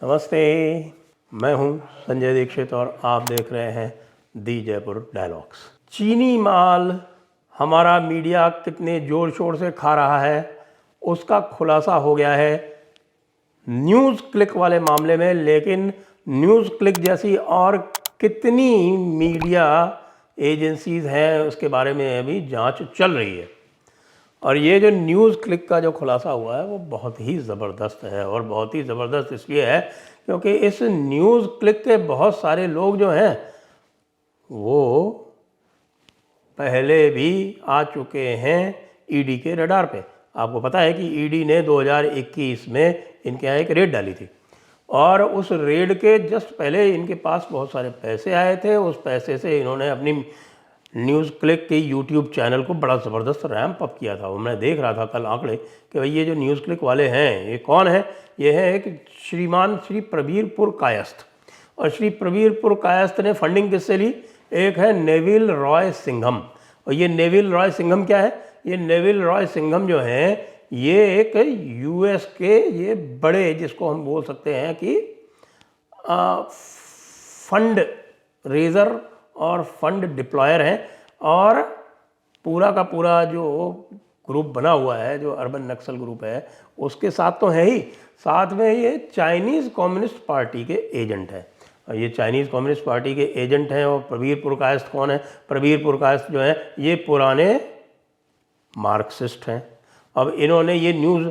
नमस्ते, मैं हूं संजय दीक्षित और आप देख रहे हैं दी जयपुर डायलॉग्स। चीनी माल हमारा मीडिया कितने ज़ोर शोर से खा रहा है उसका खुलासा हो गया है न्यूज़ क्लिक वाले मामले में। लेकिन न्यूज़ क्लिक जैसी और कितनी मीडिया एजेंसीज हैं उसके बारे में अभी जांच चल रही है। और ये जो न्यूज़ क्लिक का जो खुलासा हुआ है वो बहुत ही ज़बरदस्त है, और बहुत ही ज़बरदस्त इसलिए है क्योंकि इस न्यूज़ क्लिक के बहुत सारे लोग जो हैं वो पहले भी आ चुके हैं ईडी के रडार पे। आपको पता है कि ईडी ने 2021 में इनके यहाँ एक रेड डाली थी, और उस रेड के जस्ट पहले इनके पास बहुत सारे पैसे आए थे। उस पैसे से इन्होंने अपनी न्यूज़ क्लिक के यूट्यूब चैनल को बड़ा ज़बरदस्त रैम्प अप किया था। वो मैं देख रहा था कल आंकड़े कि भाई ये जो न्यूज़ क्लिक वाले हैं ये कौन है। ये है एक श्रीमान श्री प्रबीरपुर कायस्थ, और श्री प्रबीरपुर कायस्थ ने फंडिंग किससे ली? एक है नेविल रॉय सिंघम। और ये नेविल रॉय सिंघम क्या है? ये नेविल रॉय सिंघम जो हैं ये एक यूएस के ये बड़े, जिसको हम बोल सकते हैं कि फंड रेजर और फंड डिप्लॉयर हैं। और पूरा का पूरा जो ग्रुप बना हुआ है, जो अर्बन नक्सल ग्रुप है, उसके साथ तो है ही, साथ में ये चाइनीज़ कम्युनिस्ट पार्टी के एजेंट हैं। और ये चाइनीज़ कम्युनिस्ट पार्टी के एजेंट हैं। और प्रबीरपुर कायस्थ कौन है? प्रबीरपुर कायस्थ जो है ये पुराने मार्क्सिस्ट हैं। अब इन्होंने ये न्यूज़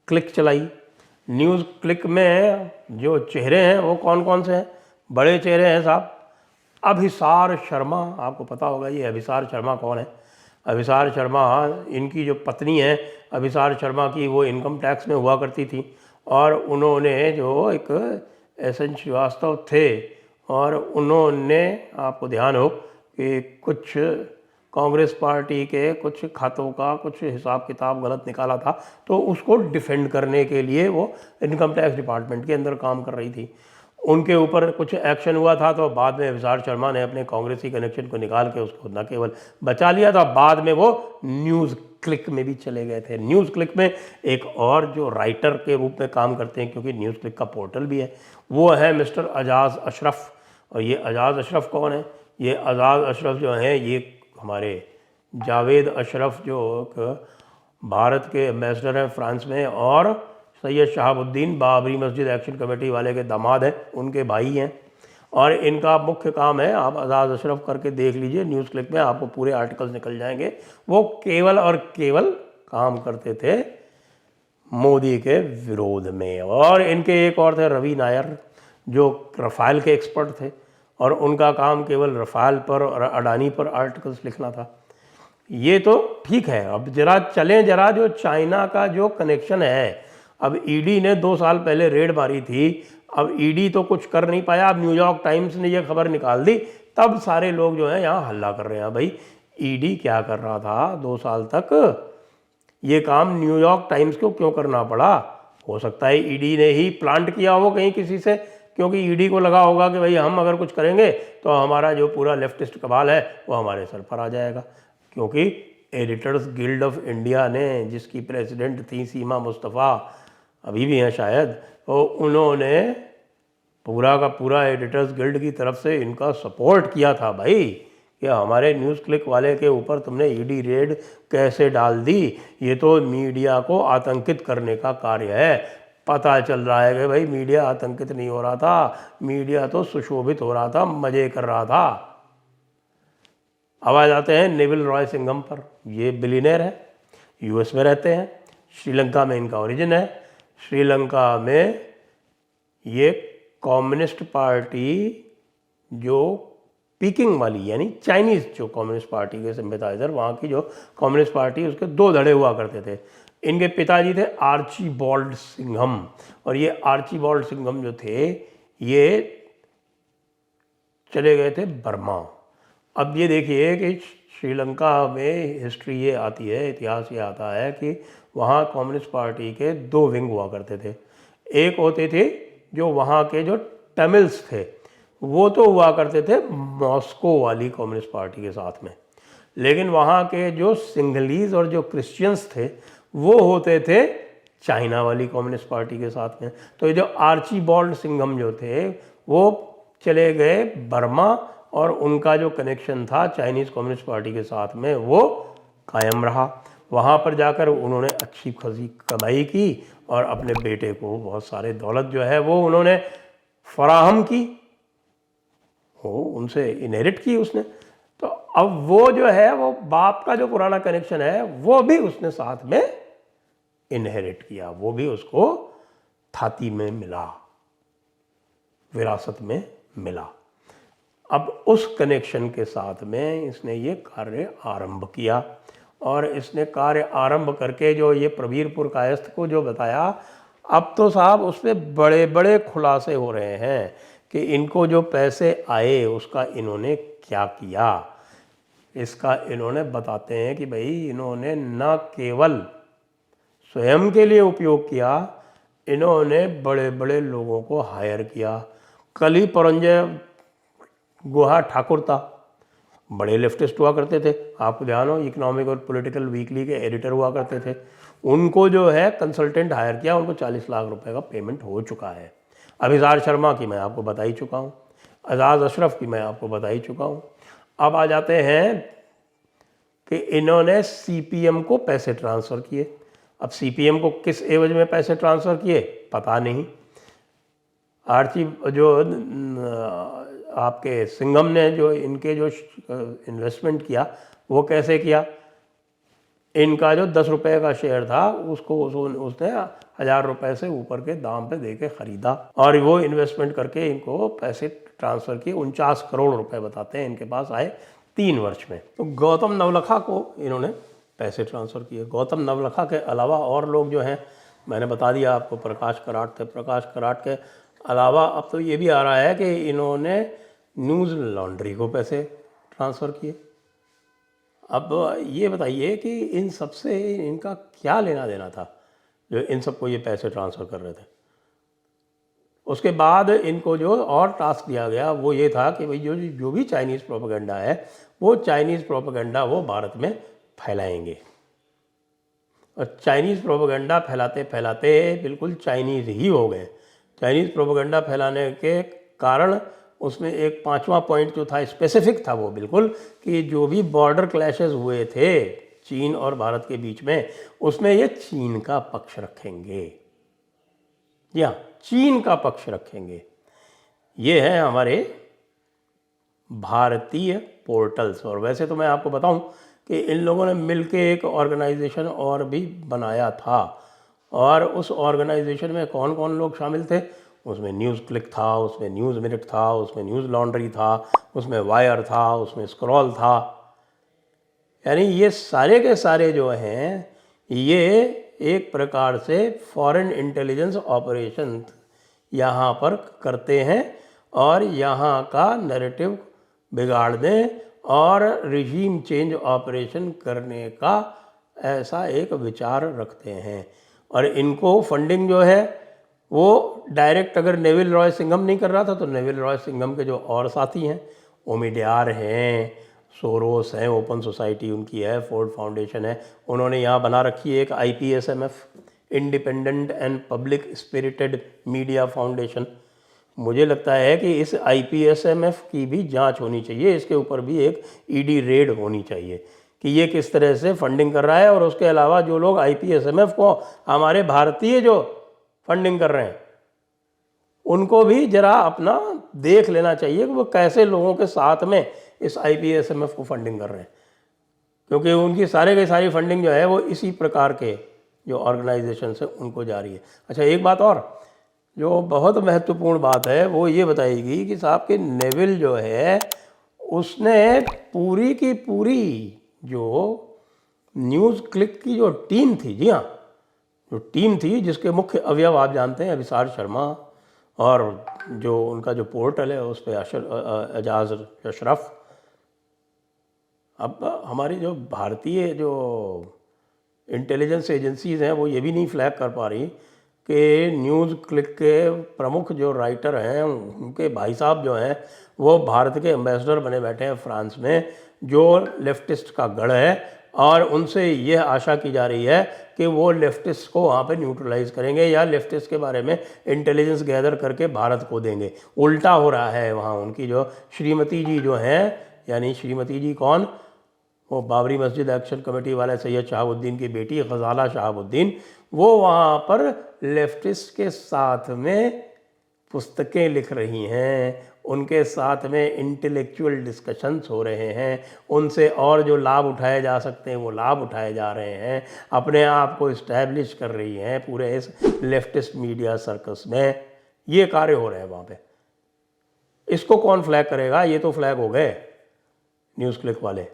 क्लिक चलाई। न्यूज़ क्लिक में जो चेहरे हैं वो कौन कौन से हैं? बड़े चेहरे हैं साहब। अभिसार शर्मा, आपको पता होगा ये अभिसार शर्मा कौन है। अभिसार शर्मा, इनकी जो पत्नी है अभिसार शर्मा की, वो इनकम टैक्स में हुआ करती थी। और उन्होंने जो एक एस.एन. श्रीवास्तव थे, और उन्होंने, आपको ध्यान हो कि कुछ कांग्रेस पार्टी के कुछ खातों का कुछ हिसाब किताब गलत निकाला था, तो उसको डिफेंड करने के लिए वो इनकम टैक्स डिपार्टमेंट के अंदर काम कर रही थी। उनके ऊपर कुछ एक्शन हुआ था, तो बाद में अभिसार शर्मा ने अपने कांग्रेसी कनेक्शन को निकाल के उसको न केवल बचा लिया था, बाद में वो न्यूज़ क्लिक में भी चले गए थे। न्यूज़ क्लिक में एक और जो राइटर के रूप में काम करते हैं, क्योंकि न्यूज़ क्लिक का पोर्टल भी है, वो है मिस्टर अजाज़ अशरफ। और ये अजाज़ अशरफ कौन है? ये अजाज़ अशरफ जो हैं ये हमारे जावेद अशरफ जो भारत के एम्बेसडर हैं फ्रांस में, और सैयद शहाबुद्दीन बाबरी मस्जिद एक्शन कमेटी वाले के दामाद हैं, उनके भाई हैं। और इनका मुख्य काम है, आप अजाज़ अशरफ करके देख लीजिए न्यूज़ क्लिक में, आपको पूरे आर्टिकल्स निकल जाएंगे। वो केवल और केवल काम करते थे मोदी के विरोध में। और इनके एक और थे रवि नायर, जो रफ़ाल के एक्सपर्ट थे, और उनका काम केवल रफ़ाल पर और अडानी पर आर्टिकल्स लिखना था। ये तो ठीक है। अब जरा जो चाइना का जो कनेक्शन है, अब ईडी ने 2 साल पहले रेड मारी थी, अब ईडी तो कुछ कर नहीं पाया। अब न्यूयॉर्क टाइम्स ने ये खबर निकाल दी, तब सारे लोग जो हैं यहाँ हल्ला कर रहे हैं। भाई ईडी क्या कर रहा था 2 साल तक? ये काम न्यूयॉर्क टाइम्स को क्यों करना पड़ा? हो सकता है ईडी ने ही प्लांट किया हो कहीं किसी से, क्योंकि ईडी को लगा होगा कि भाई हम अगर कुछ करेंगे तो हमारा जो पूरा लेफ्टिस्ट कबाल है वो हमारे सर पर आ जाएगा। क्योंकि एडिटर्स गिल्ड ऑफ इंडिया ने, जिसकी प्रेसिडेंट थी सीमा मुस्तफ़ा, अभी भी हैं शायद, तो उन्होंने पूरा का पूरा एडिटर्स गिल्ड की तरफ से इनका सपोर्ट किया था भाई, कि हमारे न्यूज़ क्लिक वाले के ऊपर तुमने ईडी रेड कैसे डाल दी? ये तो मीडिया को आतंकित करने का कार्य है। पता चल रहा है कि भाई मीडिया आतंकित नहीं हो रहा था, मीडिया तो सुशोभित हो रहा था, मज़े कर रहा था। अब आ जाते हैं नेविल रॉय सिंघम पर। ये बिलियनर है, यूएस में रहते हैं, श्रीलंका में इनका ओरिजिन है। श्रीलंका में ये कम्युनिस्ट पार्टी जो पीकिंग वाली, यानी चाइनीज़ जो कम्युनिस्ट पार्टी के सिंपैथाइजर, वहाँ की जो कम्युनिस्ट पार्टी, उसके 2 धड़े हुआ करते थे। इनके पिताजी थे आर्चीबाल्ड सिंघम, और ये आर्चीबाल्ड सिंघम जो थे ये चले गए थे बर्मा। अब ये देखिए कि श्रीलंका में हिस्ट्री ये आती है, इतिहास ये आता है कि वहाँ कम्युनिस्ट पार्टी के 2 विंग हुआ करते थे। एक होते थे जो वहाँ के जो तमिल्स थे, वो तो हुआ करते थे मॉस्को वाली कम्युनिस्ट पार्टी के साथ में, लेकिन वहाँ के जो सिंघलीज और जो क्रिश्चियंस थे वो होते थे चाइना वाली कम्युनिस्ट पार्टी के साथ में। तो ये जो आर्चीबाल्ड सिंघम जो थे वो चले गए बर्मा, और उनका जो कनेक्शन था चाइनीज़ कम्युनिस्ट पार्टी के साथ में वो कायम रहा। वहाँ पर जाकर उन्होंने अच्छी खासी कमाई की और अपने बेटे को बहुत सारे दौलत जो है वो उन्होंने फराहम की, वो उनसे इनहेरिट की उसने। तो अब वो जो है वो बाप का जो पुराना कनेक्शन है वो भी उसने साथ में इनहेरिट किया, वो भी उसको थाती में मिला, विरासत में मिला। अब उस कनेक्शन के साथ में इसने ये कार्य आरंभ किया, और इसने कार्य आरंभ करके जो ये प्रवीरपुर कायस्थ को जो बताया, अब तो साहब उस पर बड़े बड़े खुलासे हो रहे हैं कि इनको जो पैसे आए उसका इन्होंने क्या किया। इसका इन्होंने बताते हैं कि भाई इन्होंने न केवल स्वयं के लिए उपयोग किया, इन्होंने बड़े बड़े लोगों को हायर किया। कली परंजय गुहा ठाकुर था, बड़े लेफ्टिस्ट हुआ करते थे, आपको ध्यान हो, इकोनॉमिक और पॉलिटिकल वीकली के एडिटर हुआ करते थे। उनको जो है कंसल्टेंट हायर किया, उनको 40 लाख रुपए का पेमेंट हो चुका है। अभिसार शर्मा की मैं आपको बता ही चुका हूँ, एजाज अशरफ की मैं आपको बता ही चुका हूँ। अब आ जाते हैं कि इन्होंने सीपीएम को पैसे ट्रांसफ़र किए। अब सीपीएम को किस एवज में पैसे ट्रांसफ़र किए पता नहीं। आर्ची जो आपके सिंघम ने जो इनके जो इन्वेस्टमेंट किया वो कैसे किया, इनका जो 10 रुपये का शेयर था उसको उसने 1000 रुपये से ऊपर के दाम पे दे के ख़रीदा, और वो इन्वेस्टमेंट करके इनको पैसे ट्रांसफ़र किए। 49 करोड़ रुपए बताते हैं इनके पास आए 3 वर्ष में। तो गौतम नवलखा को इन्होंने पैसे ट्रांसफ़र किए। गौतम नवलखा के अलावा और लोग जो हैं मैंने बता दिया आपको, प्रकाश कराट थे। प्रकाश कराट के अलावा अब तो ये भी आ रहा है कि इन्होंने न्यूज़ लॉन्ड्री को पैसे ट्रांसफ़र किए। अब ये बताइए कि इन सब से इनका क्या लेना देना था जो इन सबको ये पैसे ट्रांसफ़र कर रहे थे। उसके बाद इनको जो और टास्क दिया गया वो ये था कि भाई जो भी चाइनीज़ प्रोपेगेंडा है वो चाइनीज़ प्रोपेगेंडा वो भारत में फैलाएंगे, और चाइनीज़ प्रोपेगेंडा फैलाते फैलाते बिल्कुल चाइनीज़ ही हो गए। चाइनीज़ प्रोपेगेंडा फैलाने के कारण उसमें एक 5वां पॉइंट जो था स्पेसिफिक था वो बिल्कुल, कि जो भी बॉर्डर क्लैशेस हुए थे चीन और भारत के बीच में उसमें ये चीन का पक्ष रखेंगे, या चीन का पक्ष रखेंगे। ये है हमारे भारतीय पोर्टल्स। और वैसे तो मैं आपको बताऊं कि इन लोगों ने मिलके एक ऑर्गेनाइजेशन और भी बनाया था, और उस ऑर्गेनाइजेशन में कौन कौन लोग शामिल थे, उसमें न्यूज़ क्लिक था, उसमें न्यूज़ मिनट था, उसमें न्यूज़ लॉन्ड्री था, उसमें वायर था, उसमें स्क्रॉल था। यानी ये सारे के सारे जो हैं ये एक प्रकार से फॉरेन इंटेलिजेंस ऑपरेशन यहाँ पर करते हैं, और यहाँ का नैरेटिव बिगाड़ने और रिजीम चेंज ऑपरेशन करने का ऐसा एक विचार रखते हैं। और इनको फंडिंग जो है वो डायरेक्ट, अगर नेविल रॉय सिंघम नहीं कर रहा था तो नेविल रॉय सिंघम के जो और साथी हैं, ओमिडियार हैं, सोरोस हैं, ओपन सोसाइटी उनकी है, फोर्ड फाउंडेशन है, उन्होंने यहाँ बना रखी है एक IPSMF, independent and public spirited media foundation. मुझे लगता है कि इस IPSMF की भी जांच होनी चाहिए, इसके ऊपर भी एक ED रेड होनी चाहिए कि ये किस तरह से फंडिंग कर रहा है। और उसके अलावा जो लोग IPSMF को हमारे भारतीय जो फंडिंग कर रहे हैं उनको भी जरा अपना देख लेना चाहिए कि वो कैसे लोगों के साथ में इस IPSMF को फंडिंग कर रहे हैं, क्योंकि उनकी सारे की सारी फंडिंग जो है वो इसी प्रकार के जो ऑर्गेनाइजेशन से उनको जा रही है। अच्छा, एक बात और जो बहुत महत्वपूर्ण बात है वो ये बताएगी कि साहब के नेविल जो है उसने पूरी की पूरी जो न्यूज़ क्लिक की जो टीम थी, जी हाँ, जो टीम थी जिसके मुख्य अवयव आप जानते हैं अभिसार शर्मा, और जो उनका जो पोर्टल है उस पर एजाज अशरफ। अब हमारी जो भारतीय जो इंटेलिजेंस एजेंसीज़ हैं वो ये भी नहीं फ्लैग कर पा रही कि न्यूज़ क्लिक के प्रमुख जो राइटर हैं उनके भाई साहब जो हैं वो भारत के एम्बेसडर बने बैठे हैं फ्रांस में, जो लेफ्टिस्ट का गढ़ है, और उनसे यह आशा की जा रही है कि वो लेफ्टिस्ट को वहाँ पे न्यूट्रलाइज करेंगे या लेफ्टिस्ट के बारे में इंटेलिजेंस गैदर करके भारत को देंगे। उल्टा हो रहा है वहाँ। उनकी जो श्रीमती जी जो हैं, यानी श्रीमती जी कौन, वो बाबरी मस्जिद एक्शन कमेटी वाले सैयद शहाबुद्दीन की बेटी गजाला शहाबुद्दीन, वो वहाँ पर लेफ्टिस्ट के साथ में पुस्तकें लिख रही हैं, उनके साथ में इंटेलेक्चुअल डिस्कशंस हो रहे हैं, उनसे और जो लाभ उठाए जा सकते हैं वो लाभ उठाए जा रहे हैं, अपने आप को इस्टेब्लिश कर रही हैं पूरे इस लेफ्टिस्ट मीडिया सर्कस में। ये कार्य हो रहे हैं वहाँ पे। इसको कौन फ्लैग करेगा? ये तो फ्लैग हो गए न्यूज़ क्लिक वाले,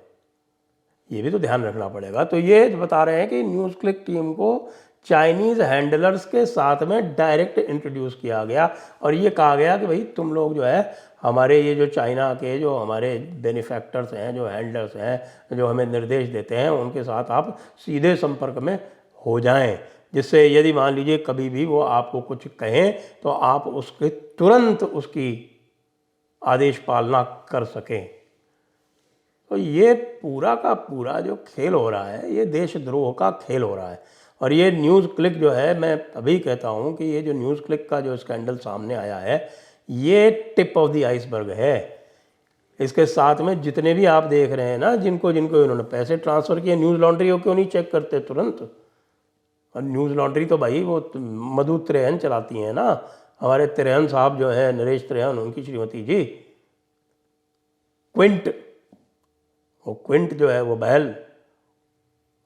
ये भी तो ध्यान रखना पड़ेगा। तो ये बता रहे हैं कि न्यूज़ क्लिक टीम को चाइनीज़ हैंडलर्स के साथ में डायरेक्ट इंट्रोड्यूस किया गया और ये कहा गया कि भाई तुम लोग जो है हमारे ये जो चाइना के जो हमारे बेनिफैक्टर्स हैं, जो हैंडलर्स हैं, जो हमें निर्देश देते हैं, उनके साथ आप सीधे संपर्क में हो जाएं, जिससे यदि मान लीजिए कभी भी वो आपको कुछ कहें तो आप उसके तुरंत उसकी आदेश पालना कर सकें। तो ये पूरा का पूरा जो खेल हो रहा है, ये देशद्रोह का खेल हो रहा है। और ये न्यूज़ क्लिक जो है, मैं अभी कहता हूँ कि ये जो न्यूज़ क्लिक का जो स्कैंडल सामने आया है, ये टिप ऑफ द आइसबर्ग है। इसके साथ में जितने भी आप देख रहे हैं ना, जिनको जिनको इन्होंने पैसे ट्रांसफ़र किए, न्यूज़ लॉन्ड्री को क्यों नहीं चेक करते तुरंत? और न्यूज़ लॉन्ड्री तो भाई वो मधु त्रेहन चलाती हैं ना, हमारे त्रेहन साहब जो है, नरेश त्रेहन, उनकी श्रीमती जी क्विंट, वो क्विंट जो है वो बहल,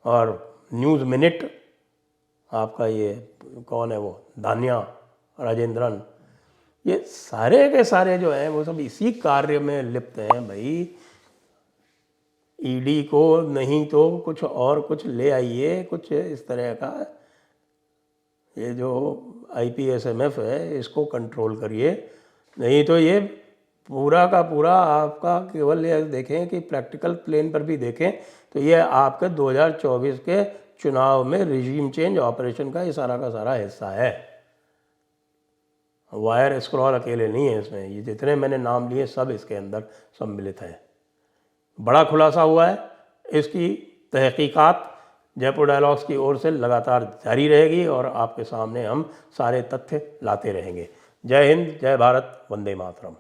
और न्यूज़ मिनट आपका ये कौन है वो धान्या राजेंद्रन, ये सारे के सारे जो हैं वो सब इसी कार्य में लिप्त हैं भाई। ईडी को नहीं तो कुछ और कुछ ले आइए, कुछ इस तरह का। ये जो IPSMF है इसको कंट्रोल करिए, नहीं तो ये पूरा का पूरा आपका केवल ये देखें कि प्रैक्टिकल प्लेन पर भी देखें तो ये आपके 2024 के चुनाव में रिजीम चेंज ऑपरेशन का ये सारा का सारा हिस्सा है। वायर स्क्रॉल अकेले नहीं है इसमें, ये जितने मैंने नाम लिए सब इसके अंदर सम्मिलित हैं। बड़ा खुलासा हुआ है, इसकी तहकीकात जयपुर डायलॉग्स की ओर से लगातार जारी रहेगी और आपके सामने हम सारे तथ्य लाते रहेंगे। जय हिंद, जय भारत, वंदे मातरम।